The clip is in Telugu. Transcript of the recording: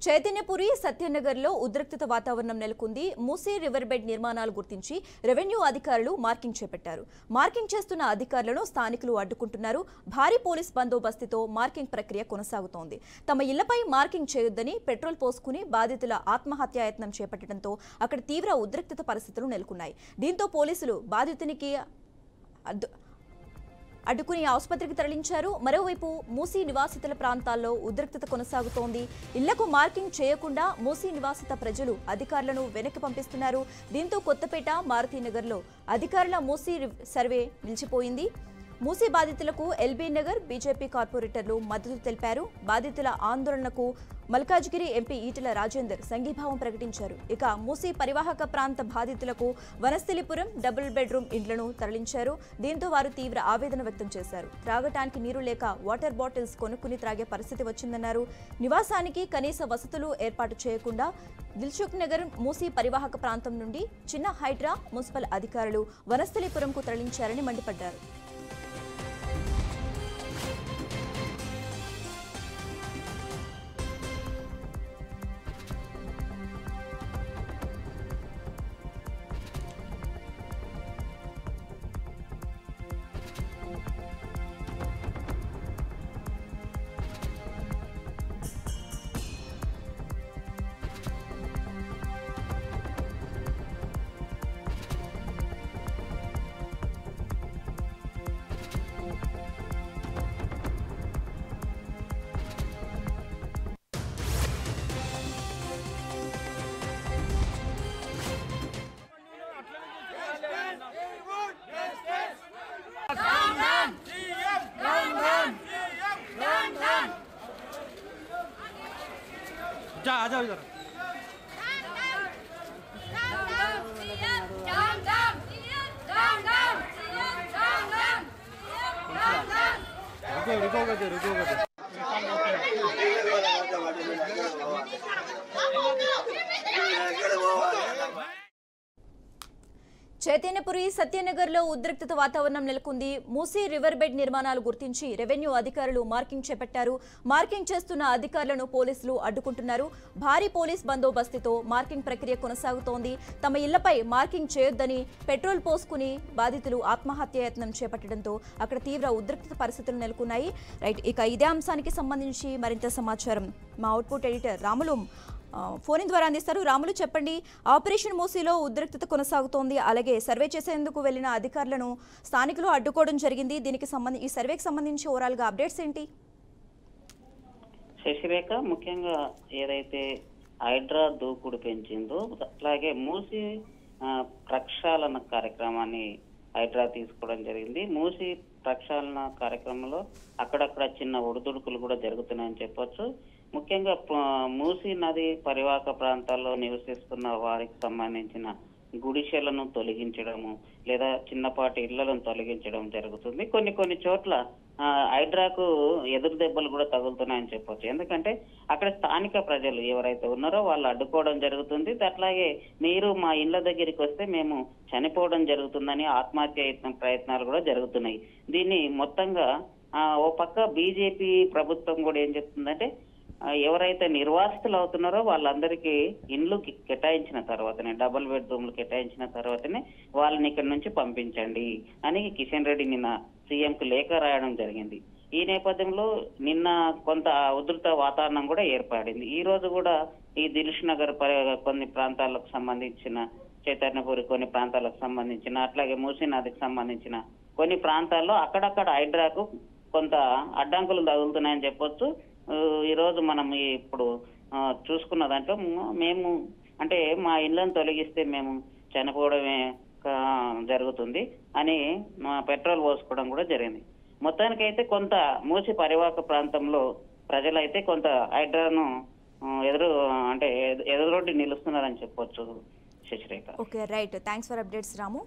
చైతన్యపురి సత్యనగర్లో ఉద్రిక్తత వాతావరణం నెలకొంది. మూసీ రివర్ బెడ్ నిర్మాణాలు గుర్తించి రెవెన్యూ అధికారులు మార్కింగ్ చేపట్టారు. మార్కింగ్ చేస్తున్న అధికారులను స్థానికులు అడ్డుకుంటున్నారు. భారీ పోలీస్ బందోబస్తుతో మార్కింగ్ ప్రక్రియ కొనసాగుతోంది. తమ ఇళ్లపై మార్కింగ్ చేయొద్దని పెట్రోల్ పోసుకుని బాధితుల ఆత్మహత్యాయత్నం చేపట్టడంతో అక్కడ తీవ్ర ఉద్రిక్తత పరిస్థితులు నెలకొన్నాయి. దీంతో పోలీసులు బాధితునికి అడ్డుకుని ఆసుపత్రికి తరలించారు. మరోవైపు మూసీ నివాసితుల ప్రాంతాల్లో ఉద్రిక్తత కొనసాగుతోంది. ఇళ్లకు మార్కింగ్ చేయకుండా మూసీ నివాసిత ప్రజలు అధికారులను వెనక్కి పంపిస్తున్నారు. దీంతో కొత్తపేట, మారుతీనగర్లో అధికారుల మూసీ సర్వే నిలిచిపోయింది. మూసీ బాధితులకు ఎల్బీ నగర్ బీజేపీ కార్పొరేటర్లు మద్దతు తెలిపారు. బాధితుల ఆందోళనకు మల్కాజ్గిరి ఎంపీ ఈటెల రాజేందర్ సంఘీభావం ప్రకటించారు. ఇక మూసీ పరివాహక ప్రాంత బాధితులకు వనస్థలిపురం డబుల్ బెడ్రూమ్ ఇండ్లను తరలించారు. దీంతో వారు తీవ్ర ఆవేదన వ్యక్తం చేశారు. త్రాగటానికి నీరు లేక వాటర్ బాటిల్స్ కొనుక్కుని త్రాగే పరిస్థితి వచ్చిందన్నారు. నివాసానికి కనీస వసతులు ఏర్పాటు చేయకుండా దిల్సుఖ్ నగర్ మూసీ పరివాహక ప్రాంతం నుండి చిన్న హైడ్రా మున్సిపల్ అధికారులు వనస్థలిపురంకు తరలించారని మండిపడ్డారు. जा आ जाओ इधर रुको చైతన్యపురి సత్యనగర్లో ఉద్రిక్తత వాతావరణం నెలకొంది. మూసీ రివర్ బెడ్ నిర్మాణాలు గుర్తించి రెవెన్యూ అధికారులు మార్కింగ్ చేపట్టారు. మార్కింగ్ చేస్తున్న అధికారులను పోలీసులు అడ్డుకుంటున్నారు. భారీ పోలీస్ బందోబస్తుతో మార్కింగ్ ప్రక్రియ కొనసాగుతోంది. తమ ఇళ్లపై మార్కింగ్ చేయొద్దని పెట్రోల్ పోసుకుని బాధితులు ఆత్మహత్యాయత్నం చేపట్టడంతో అక్కడ తీవ్ర ఉద్రిక్తత పరిస్థితులు నెలకొన్నాయి. రైట్, ఇక ఇదే అంశానికి సంబంధించి మరింత సమాచారం మా అవుట్పుట్ ఎడిటర్ రాములు ఫోన్ ద్వారా అందిస్తారు. రాములు, చెప్పండి, ఆపరేషన్ మూసీలో ఉద్రిక్తత కొనసాగుతోంది. అలాగే సర్వే చేసేందుకు వెళ్లిన అధికారులను స్థానికులు అడ్డుకోవడం జరిగింది. దీనికి ఈ సర్వేకి సంబంధించి ఓవరాల్ గా అప్డేట్స్ ఏంటి? శశిరేఖ, ముఖ్యంగా ఏదైతే హైడ్రా దూకుడు పెంచిందో అట్లాగే మూసీ ప్రక్షాళన కార్యక్రమాన్ని హైడ్రా తీసుకోవడం జరిగింది. మూసీ ప్రక్షాళన కార్యక్రమంలో అక్కడక్కడ చిన్న ఒడిదుడుకులు కూడా జరుగుతున్నాయని చెప్పొచ్చు. ముఖ్యంగా మూసీ నది పరివాహక ప్రాంతాల్లో నివసిస్తున్న వారికి సంబంధించిన గుడిసెలను తొలగించడము లేదా చిన్నపాటి ఇళ్లను తొలగించడం జరుగుతుంది. కొన్ని చోట్ల హైడ్రాకు ఎదురు దెబ్బలు కూడా తగులుతున్నాయని చెప్పొచ్చు. ఎందుకంటే అక్కడ స్థానిక ప్రజలు ఎవరైతే ఉన్నారో వాళ్ళు అడ్డుకోవడం జరుగుతుంది. అట్లాగే మీరు మా ఇళ్ల దగ్గరికి వస్తే మేము చనిపోవడం జరుగుతుందని ఆత్మహత్య ప్రయత్నాలు కూడా జరుగుతున్నాయి. దీన్ని మొత్తంగా ఓ పక్క బీజేపీ ప్రభుత్వం కూడా ఏం చెప్తుందంటే ఎవరైతే నిర్వాసితులు అవుతున్నారో వాళ్ళందరికీ ఇండ్లు కేటాయించిన తర్వాతనే, డబుల్ బెడ్రూమ్లు కేటాయించిన తర్వాతనే వాళ్ళని ఇక్కడ నుంచి పంపించండి అని కిషన్ రెడ్డి నిన్న సీఎంకు లేఖ రాయడం జరిగింది. ఈ నేపథ్యంలో నిన్న కొంత ఉధృత వాతావరణం కూడా ఏర్పడింది. ఈ రోజు కూడా ఈ దిల్సుఖ్ నగర్ కొన్ని ప్రాంతాలకు సంబంధించిన, చైతన్యపురి కొన్ని ప్రాంతాలకు సంబంధించిన, అట్లాగే మూసీ నదికి సంబంధించిన కొన్ని ప్రాంతాల్లో అక్కడక్కడ హైడ్రాకు కొంత అడ్డంకులు తగులుతున్నాయని చెప్పొచ్చు. ఈ రోజు మనం ఇప్పుడు చూసుకున్న దాంట్లో మేము అంటే మా ఇళ్లను తొలగిస్తే మేము చనిపోవడమే జరుగుతుంది అని పెట్రోల్ పోసుకోవడం కూడా జరిగింది. మొత్తానికైతే కొంత మూసి పరివాహక ప్రాంతంలో ప్రజలైతే కొంత హైడ్రాను ఎదురొడ్డి నిలుస్తున్నారని చెప్పొచ్చు Shashirekha. Okay, right, thanks for updates Ramu.